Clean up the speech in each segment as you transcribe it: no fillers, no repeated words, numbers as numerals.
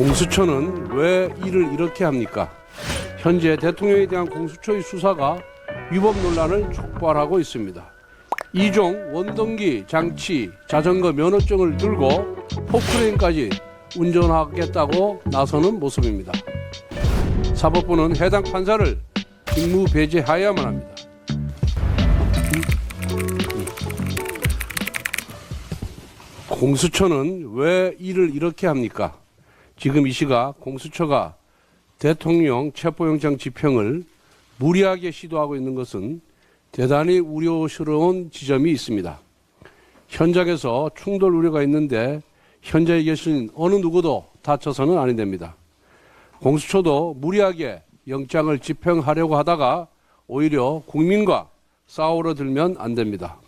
공수처는 왜 일을 이렇게 합니까? 현재 대통령에 대한 공수처의 수사가 위법 논란을 촉발하고 있습니다. 이종 원동기, 장치, 자전거 면허증을 들고 포크레인까지 운전하겠다고 나서는 모습입니다. 사법부는 해당 판사를 직무 배제하여야만 합니다. 공수처는 왜 일을 이렇게 합니까? 지금 이 시각 공수처가 대통령 체포영장 집행을 무리하게 시도하고 있는 것은 대단히 우려스러운 지점이 있습니다. 현장에서 충돌 우려가 있는데 현장에 계신 어느 누구도 다쳐서는 아니 됩니다. 공수처도 무리하게 영장을 집행하려고 하다가 오히려 국민과 싸우러 들면 안 됩니다.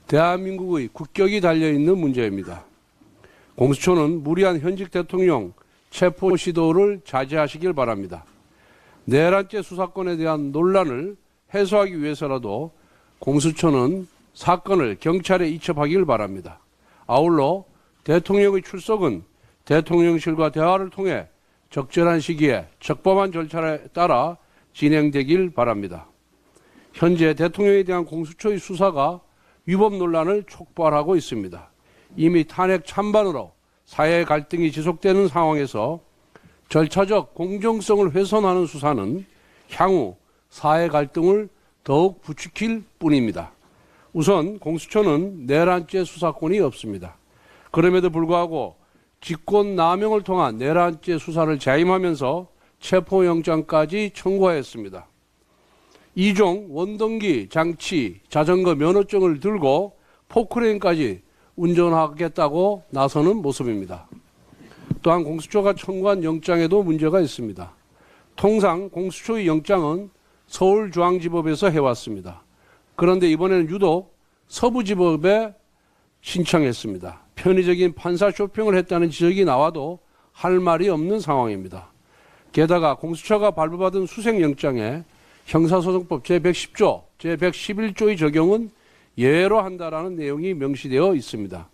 대한민국의 국격이 달려있는 문제입니다. 공수처는 무리한 현직 대통령 체포 시도를 자제하시길 바랍니다. 내란죄 수사권에 대한 논란을 해소하기 위해서라도 공수처는 사건을 경찰에 이첩하길 바랍니다. 아울러 대통령의 출석은 대통령실과 대화를 통해 적절한 시기에 적법한 절차에 따라 진행되길 바랍니다. 현재 대통령에 대한 공수처의 수사가 위법 논란을 촉발하고 있습니다. 이미 탄핵 찬반으로 사회 갈등이 지속되는 상황에서 절차적 공정성을 훼손하는 수사는 향후 사회 갈등을 더욱 부추길 뿐입니다. 우선 공수처는 내란죄 수사권이 없습니다. 그럼에도 불구하고 직권남용을 통한 내란죄 수사를 자임하면서 체포영장까지 청구하였습니다. 이종 원동기, 장치, 자전거 면허증을 들고 포크레인까지 운전하겠다고 나서는 모습입니다. 또한 공수처가 청구한 영장에도 문제가 있습니다. 통상 공수처의 영장은 서울중앙지법에서 해왔습니다. 그런데 이번에는 유독 서부지법에 신청했습니다. 편의적인 판사 쇼핑을 했다는 지적이 나와도 할 말이 없는 상황입니다. 게다가 공수처가 발부받은 수색영장에 형사소송법 제110조, 제111조의 적용은 예외로 한다라는 내용이 명시되어 있습니다.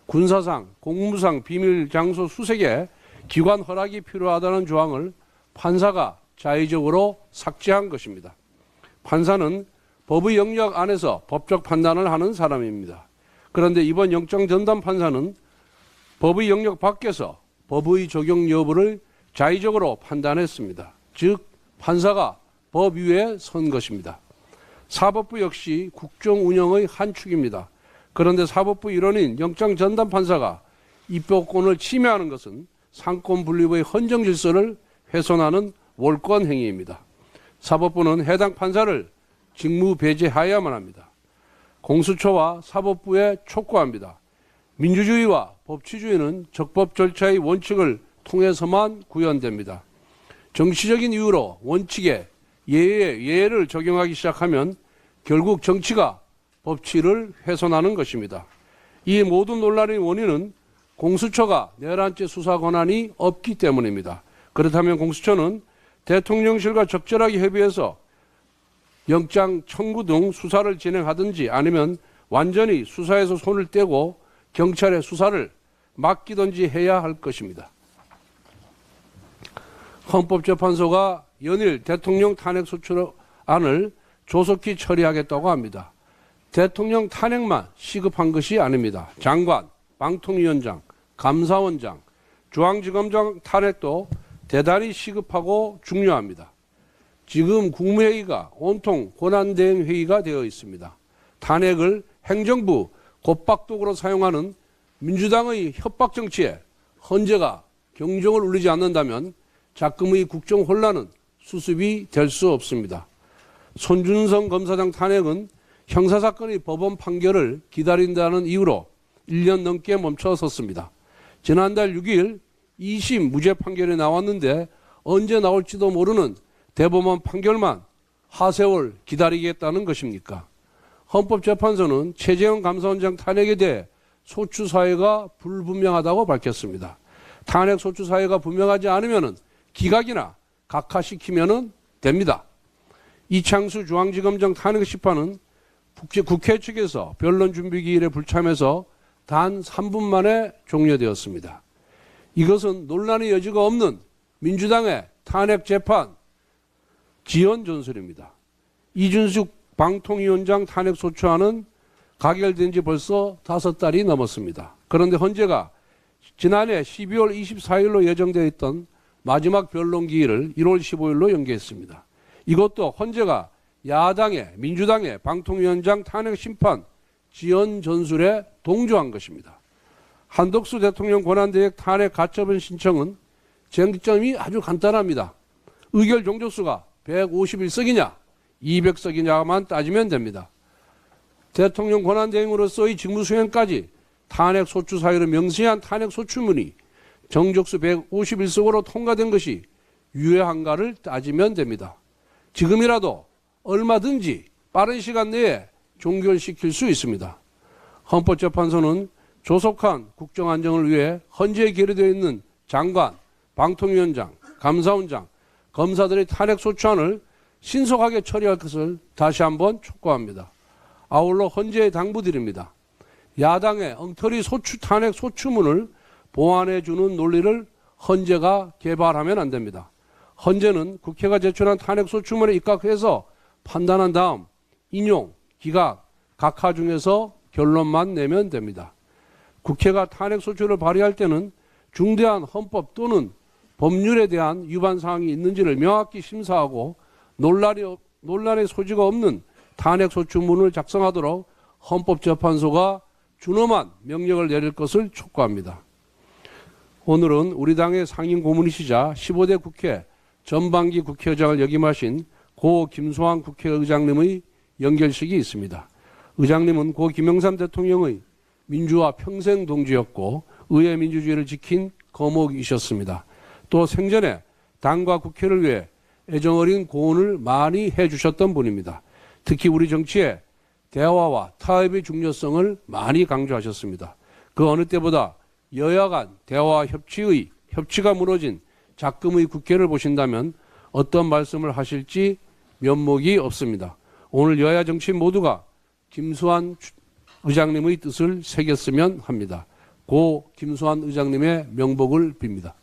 군사상, 공무상 비밀 장소 수색에 기관 허락이 필요하다는 조항을 판사가 자의적으로 삭제한 것입니다. 판사는 법의 영역 안에서 법적 판단을 하는 사람입니다. 그런데 이번 영장 전담 판사는 법의 영역 밖에서 법의 적용 여부를 자의적으로 판단했습니다. 즉 판사가 법 위에 선 것입니다. 사법부 역시 국정 운영의 한 축입니다. 그런데 사법부 일원인 영장 전담 판사가 입법권을 침해하는 것은 상권 분립의 헌정 질서를 훼손하는 월권 행위입니다. 사법부는 해당 판사를 직무 배제하여야만 합니다. 공수처와 사법부에 촉구합니다. 민주주의와 법치주의는 적법 절차의 원칙을 통해서만 구현됩니다. 정치적인 이유로 원칙에 예외를 적용하기 시작하면 결국 정치가 법치를 훼손하는 것입니다. 이 모든 논란의 원인은 공수처가 내란죄 수사 권한이 없기 때문입니다. 그렇다면 공수처는 대통령실과 적절하게 협의해서 영장 청구 등 수사를 진행하든지 아니면 완전히 수사에서 손을 떼고 경찰의 수사를 맡기든지 해야 할 것입니다. 헌법재판소가 연일 대통령 탄핵소추안을 조속히 처리하겠다고 합니다. 대통령 탄핵만 시급한 것이 아닙니다. 장관, 방통위원장, 감사원장, 중앙지검장 탄핵도 대단히 시급하고 중요합니다. 지금 국무회의가 온통 권한대행회의가 되어 있습니다. 탄핵을 행정부 곧박독으로 사용하는 민주당의 협박정치에 헌재가 경종을 울리지 않는다면 작금의 국정 혼란은 수습이 될 수 없습니다. 손준성 검사장 탄핵은 형사사건의 법원 판결을 기다린다는 이유로 1년 넘게 멈춰섰습니다. 지난달 6일 2심 무죄 판결이 나왔는데 언제 나올지도 모르는 대법원 판결만 하세월 기다리겠다는 것입니까? 헌법재판소는 최재형 감사원장 탄핵에 대해 소추 사유가 불분명하다고 밝혔습니다. 탄핵 소추 사유가 분명하지 않으면 기각이나 각하시키면 됩니다. 이창수 중앙지검장 탄핵 심판은 국회 측에서 변론 준비 기일에 불참해서 단 3분 만에 종료되었습니다. 이것은 논란의 여지가 없는 민주당의 탄핵 재판 지연 전술입니다. 이준숙 방통위원장 탄핵 소추안은 가결된 지 벌써 5달이 넘었습니다. 그런데 헌재가 지난해 12월 24일로 예정되어 있던 마지막 변론 기일을 1월 15일로 연기했습니다. 이것도 헌재가 야당의 민주당의 방통위원장 탄핵 심판 지연 전술에 동조한 것입니다. 한덕수 대통령 권한대행 탄핵 가처분 신청은 쟁점이 아주 간단합니다. 의결 종족수가 151석이냐 200석이냐만 따지면 됩니다. 대통령 권한대행으로서의 직무수행까지 탄핵 소추 사유를 명시한 탄핵 소추문이 정족수 151석으로 통과된 것이 유효한가를 따지면 됩니다. 지금이라도 얼마든지 빠른 시간 내에 종결시킬 수 있습니다. 헌법재판소는 조속한 국정안정을 위해 헌재에 계류되어 있는 장관, 방통위원장, 감사원장, 검사들의 탄핵 소추안을 신속하게 처리할 것을 다시 한번 촉구합니다. 아울러 헌재에 당부드립니다. 야당의 엉터리 탄핵 소추문을 보완해주는 논리를 헌재가 개발하면 안 됩니다. 헌재는 국회가 제출한 탄핵 소추문에 입각해서 판단한 다음 인용, 기각, 각하 중에서 결론만 내면 됩니다. 국회가 탄핵 소추를 발의할 때는 중대한 헌법 또는 법률에 대한 위반 사항이 있는지를 명확히 심사하고 논란의 소지가 없는 탄핵 소추문을 작성하도록 헌법재판소가 준엄한 명령을 내릴 것을 촉구합니다. 오늘은 우리 당의 상임 고문이시자 15대 국회 전반기 국회의장을 역임하신 고 김수환 국회의장님의 연결식이 있습니다. 의장님은 고 김영삼 대통령의 민주화 평생 동지였고 의회 민주주의를 지킨 거목이셨습니다. 또 생전에 당과 국회를 위해 애정어린 고언을 많이 해주셨던 분입니다. 특히 우리 정치에 대화와 타협의 중요성을 많이 강조하셨습니다. 그 어느 때보다 여야 간 대화와 협치가 무너진 작금의 국회를 보신다면 어떤 말씀을 하실지 면목이 없습니다. 오늘 여야 정치인 모두가 김수환 의장님의 뜻을 새겼으면 합니다. 고 김수환 의장님의 명복을 빕니다.